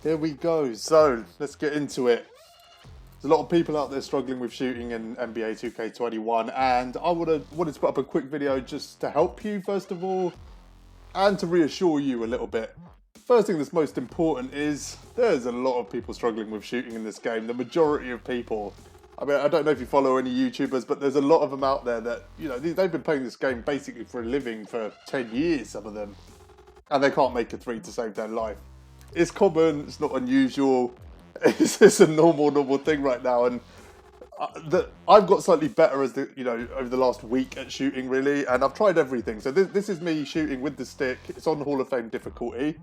Here we go. So let's get into it. There's a lot of people out there struggling with shooting in NBA 2K21, and I wanted to put up a quick video just to help you, first of all, and to reassure you a little bit. First thing that's most important is there's a lot of people struggling with shooting in this game. The majority of people. I mean, I don't know if you follow any YouTubers, but there's a lot of them out there that, you know, they've been playing this game basically for a living for 10 years, some of them, and they can't make a three to save their life. It's common, it's not unusual, it's a normal thing right now, and I've got slightly better over the last week at shooting, really, and I've tried everything. So this is me shooting with the stick. It's on Hall of Fame difficulty.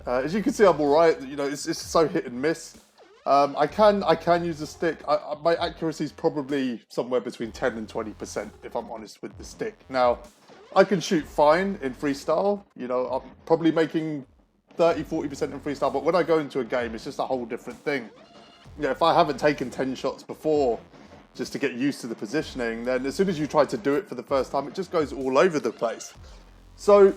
As you can see, I'm alright. You know, it's so hit and miss. I can use the stick. My accuracy is probably somewhere between 10 and 20%, if I'm honest, with the stick. Now, I can shoot fine in freestyle. You know, I'm probably making 30-40% in freestyle, but when I go into a game, it's just a whole different thing. You know, if I haven't taken 10 shots before just to get used to the positioning, then as soon as you try to do it for the first time, it just goes all over the place. So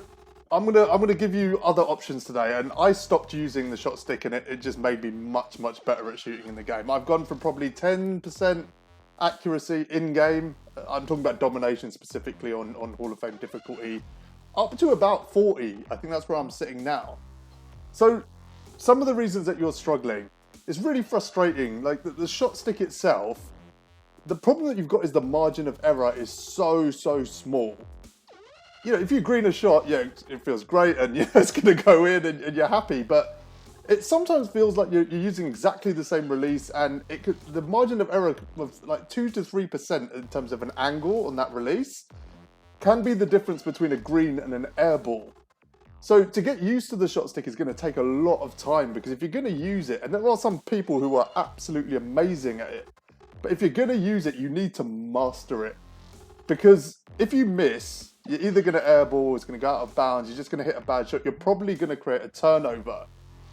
I'm gonna give you other options today, and I stopped using the shot stick, and it just made me much better at shooting in the game. I've gone from probably 10% accuracy in game. I'm talking about domination specifically on Hall of Fame difficulty, up to about 40. I think that's where I'm sitting now. So some of the reasons that you're struggling, it's really frustrating. Like the shot stick itself, the problem that you've got is the margin of error is so small. You know, if you green a shot, yeah, it feels great and yeah, it's going to go in and you're happy. But it sometimes feels like you're using exactly the same release, and the margin of error of like 2 to 3% in terms of an angle on that release can be the difference between a green and an air ball. So to get used to the shot stick is going to take a lot of time, because if you're going to use it, and there are some people who are absolutely amazing at it, but if you're going to use it, you need to master it. Because if you miss, you're either going to airball, it's going to go out of bounds, you're just going to hit a bad shot, you're probably going to create a turnover.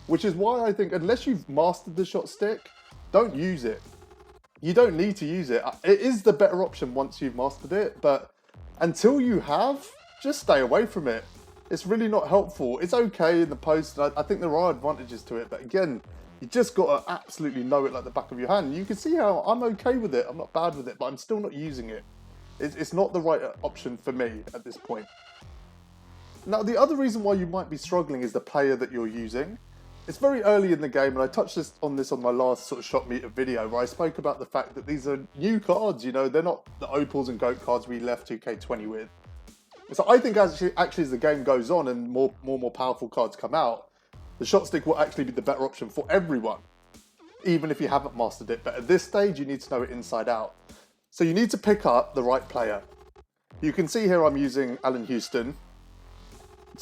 Which is why I think unless you've mastered the shot stick, don't use it. You don't need to use it. It is the better option once you've mastered it, but until you have, just stay away from it. It's really not helpful. It's okay in the post, and I think there are advantages to it, but again, you just got to absolutely know it like the back of your hand. You can see how I'm okay with it. I'm not bad with it, but I'm still not using it. It's not the right option for me at this point. Now, the other reason why you might be struggling is the player that you're using. It's very early in the game, and I touched on this on my last sort of shot meter video, where I spoke about the fact that these are new cards. You know, they're not the opals and goat cards we left 2K20 with. So I think actually as the game goes on and more powerful cards come out, the shot stick will actually be the better option for everyone, even if you haven't mastered it. But at this stage, you need to know it inside out. So you need to pick up the right player. You can see here I'm using Allen Houston.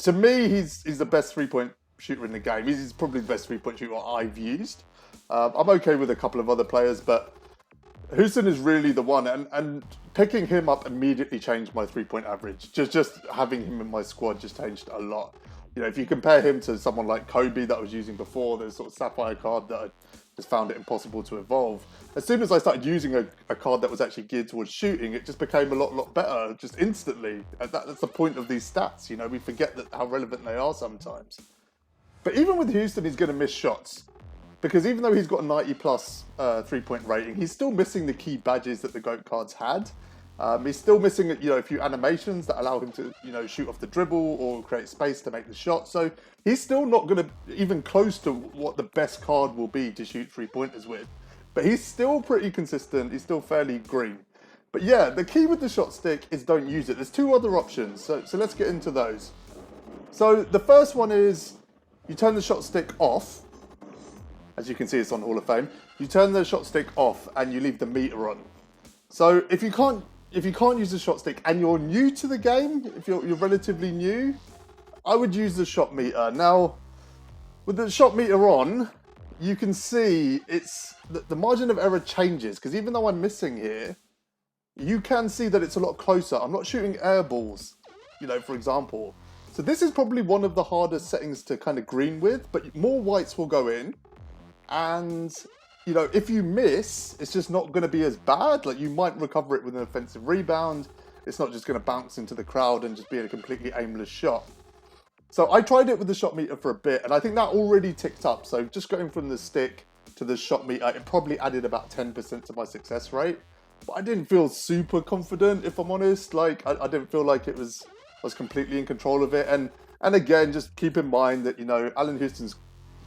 To me, he's the best three-point shooter in the game. He's probably the best three-point shooter I've used. I'm okay with a couple of other players, but Houston is really the one, and picking him up immediately changed my three-point average. Just having him in my squad just changed a lot. You know, if you compare him to someone like Kobe that I was using before, the sort of Sapphire card that I just found it impossible to evolve. As soon as I started using a card that was actually geared towards shooting, it just became a lot better, just instantly. And that's the point of these stats, you know, we forget how relevant they are sometimes. But even with Houston, he's going to miss shots. Because even though he's got a 90 plus three-point rating, he's still missing the key badges that the GOAT cards had. He's still missing, you know, a few animations that allow him to, you know, shoot off the dribble or create space to make the shot. So he's still not going to even close to what the best card will be to shoot three-pointers with. But he's still pretty consistent. He's still fairly green. But yeah, the key with the shot stick is don't use it. There's two other options. So let's get into those. So the first one is you turn the shot stick off. As you can see, it's on Hall of Fame. You turn the shot stick off and you leave the meter on. So if you can't use the shot stick and you're new to the game, if you're relatively new, I would use the shot meter. Now, with the shot meter on, you can see the margin of error changes, because even though I'm missing here, you can see that it's a lot closer. I'm not shooting air balls, you know, for example. So this is probably one of the hardest settings to kind of green with, but more whites will go in. And, you know, if you miss, it's just not going to be as bad. Like, you might recover it with an offensive rebound. It's not just going to bounce into the crowd and just be a completely aimless shot. So I tried it with the shot meter for a bit, and I think that already ticked up. So just going from the stick to the shot meter, it probably added about 10% to my success rate. But I didn't feel super confident, if I'm honest. Like, I didn't feel like I was completely in control of it. And again, just keep in mind that, you know, Allen Houston's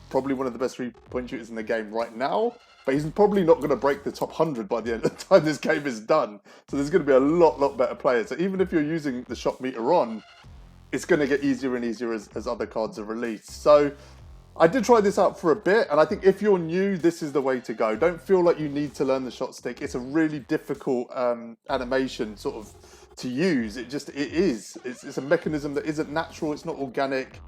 probably one of the best three-point shooters in the game right now, but he's probably not going to break the top 100 by the end of the time this game is done. So there's going to be a lot better players. So even if you're using the shot meter on, it's going to get easier and easier as other cards are released. So I did try this out for a bit, and I think if you're new, this is the way to go. Don't feel like you need to learn the shot stick. It's a really difficult animation sort of to use. It's a mechanism that isn't natural. It's not organic.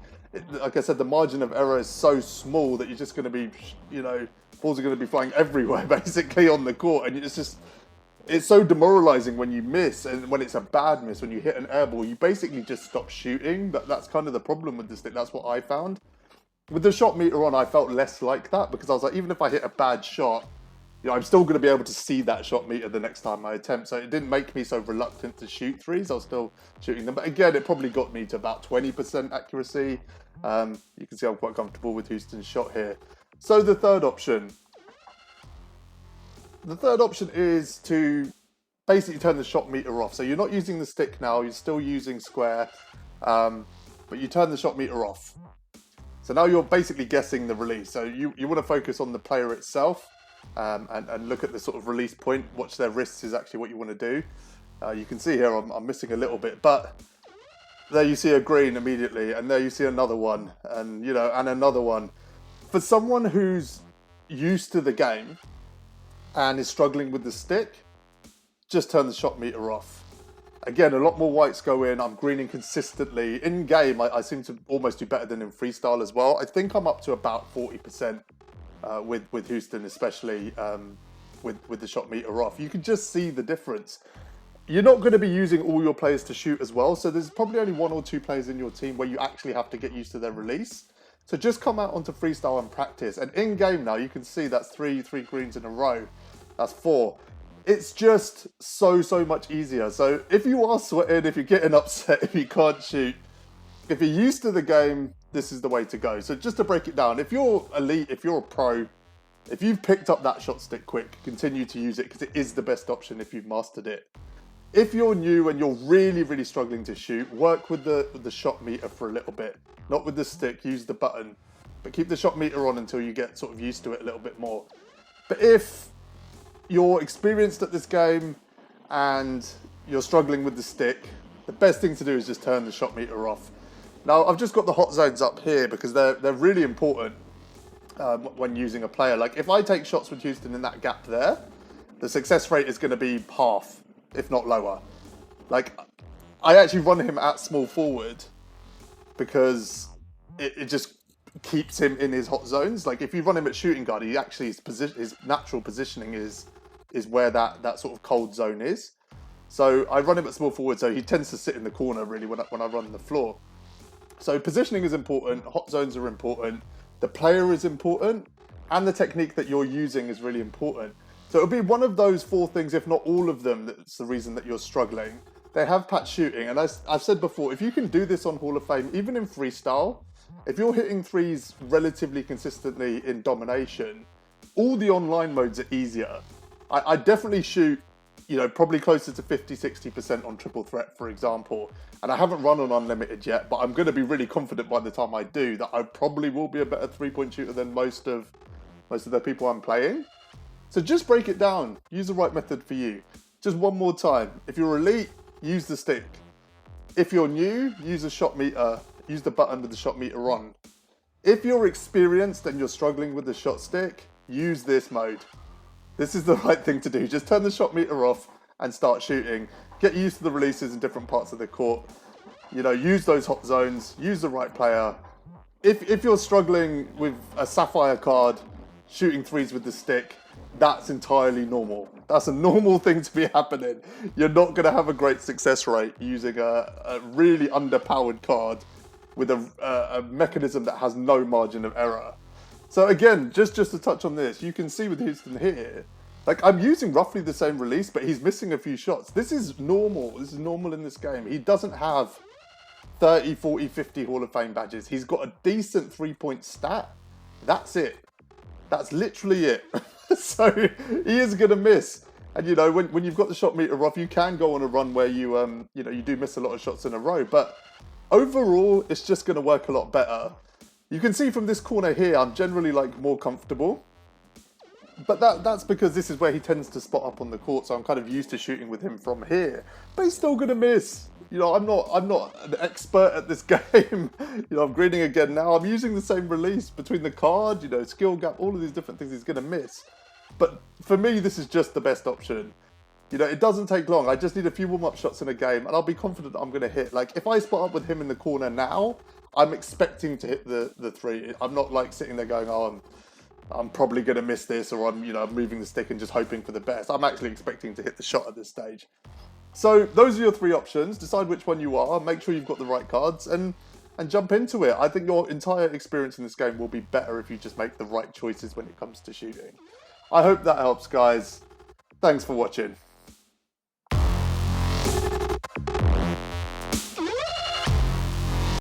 Like I said, the margin of error is so small that you're just going to be, you know, balls are going to be flying everywhere basically on the court, and it's so demoralizing when you miss, and when it's a bad miss, when you hit an air ball, you basically just stop shooting. That's kind of the problem with the stick. That's what I found. With the shot meter on, I felt less like that, because I was like, even if I hit a bad shot, you know, I'm still going to be able to see that shot meter the next time I attempt. So it didn't make me so reluctant to shoot threes. I was still shooting them. But again, it probably got me to about 20% accuracy. You can see I'm quite comfortable with Houston's shot here. So the third option. The third option is to basically turn the shot meter off. So you're not using the stick now. You're still using square. But you turn the shot meter off. So now you're basically guessing the release. So you want to focus on the player itself and look at the sort of release point. Watch their wrists is actually what you want to do. You can see here I'm missing a little bit, but there you see a green immediately, and there you see another one, and and another one. For someone who's used to the game and is struggling with the stick, just turn the shot meter off. Again, a lot more whites go in. I'm greening consistently. In game, I seem to almost do better than in freestyle as well. I think I'm up to about 40% with Houston, especially with the shot meter off. You can just see the difference. You're not going to be using all your players to shoot as well. So there's probably only one or two players in your team where you actually have to get used to their release. So just come out onto freestyle and practice. And in game now, you can see that's three greens in a row. That's 4. It's just so much easier. So if you are sweating, if you're getting upset, if you can't shoot, if you're used to the game, this is the way to go. So just to break it down, if you're elite, if you're a pro, if you've picked up that shot stick quick, continue to use it, because it is the best option if you've mastered it. If you're new and you're really struggling to shoot, work with the shot meter for a little bit. Not with the stick, use the button. But keep the shot meter on until you get sort of used to it a little bit more. But if you're experienced at this game and you're struggling with the stick, the best thing to do is just turn the shot meter off. Now, I've just got the hot zones up here because they're really important when using a player. Like, if I take shots with Houston in that gap there, the success rate is going to be half, if not lower. Like, I actually run him at small forward because it just keeps him in his hot zones. Like, if you run him at shooting guard, he actually his natural positioning is where that sort of cold zone is. So I run him at small forward, so he tends to sit in the corner really when I run the floor. So positioning is important, hot zones are important, the player is important, and the technique that you're using is really important. So it'll be one of those 4 things, if not all of them, that's the reason that you're struggling. They have patch shooting, and I've said before, if you can do this on Hall of Fame, even in freestyle, if you're hitting threes relatively consistently in domination, all the online modes are easier. I definitely shoot, probably closer to 50-60% on triple threat, for example. And I haven't run on unlimited yet, but I'm going to be really confident by the time I do that I probably will be a better three-point shooter than most of the people I'm playing. So just break it down. Use the right method for you. Just one more time. If you're elite, use the stick. If you're new, use a shot meter. Use the button with the shot meter on. If you're experienced and you're struggling with the shot stick, use this mode. This is the right thing to do. Just turn the shot meter off and start shooting. Get used to the releases in different parts of the court. Use those hot zones. Use the right player. If you're struggling with a sapphire card, shooting threes with the stick, that's entirely normal. That's a normal thing to be happening. You're not going to have a great success rate using a really underpowered card with a mechanism that has no margin of error. So again, just to touch on this, you can see with Houston here, like, I'm using roughly the same release, but he's missing a few shots. This is normal. This is normal in this game. He doesn't have 30, 40, 50 Hall of Fame badges. He's got a decent 3-point stat. That's it. That's literally it. So he is going to miss. And, you know, when you've got the shot meter off, you can go on a run where you, you know, you do miss a lot of shots in a row. But overall, it's just going to work a lot better. You can see from this corner here, I'm generally, like, more comfortable. But that's because this is where he tends to spot up on the court, so I'm kind of used to shooting with him from here. But he's still going to miss. You know, I'm not an expert at this game. You know, I'm greening again now. I'm using the same release between the card, you know, skill gap, all of these different things he's going to miss. But for me, this is just the best option. You know, it doesn't take long. I just need a few warm-up shots in a game, and I'll be confident I'm going to hit. Like, if I spot up with him in the corner now, I'm expecting to hit the three. I'm not, like, sitting there going, oh, I'm probably going to miss this, or I'm moving the stick and just hoping for the best. I'm actually expecting to hit the shot at this stage. So those are your three options. Decide which one you are. Make sure you've got the right cards and jump into it. I think your entire experience in this game will be better if you just make the right choices when it comes to shooting. I hope that helps, guys. Thanks for watching.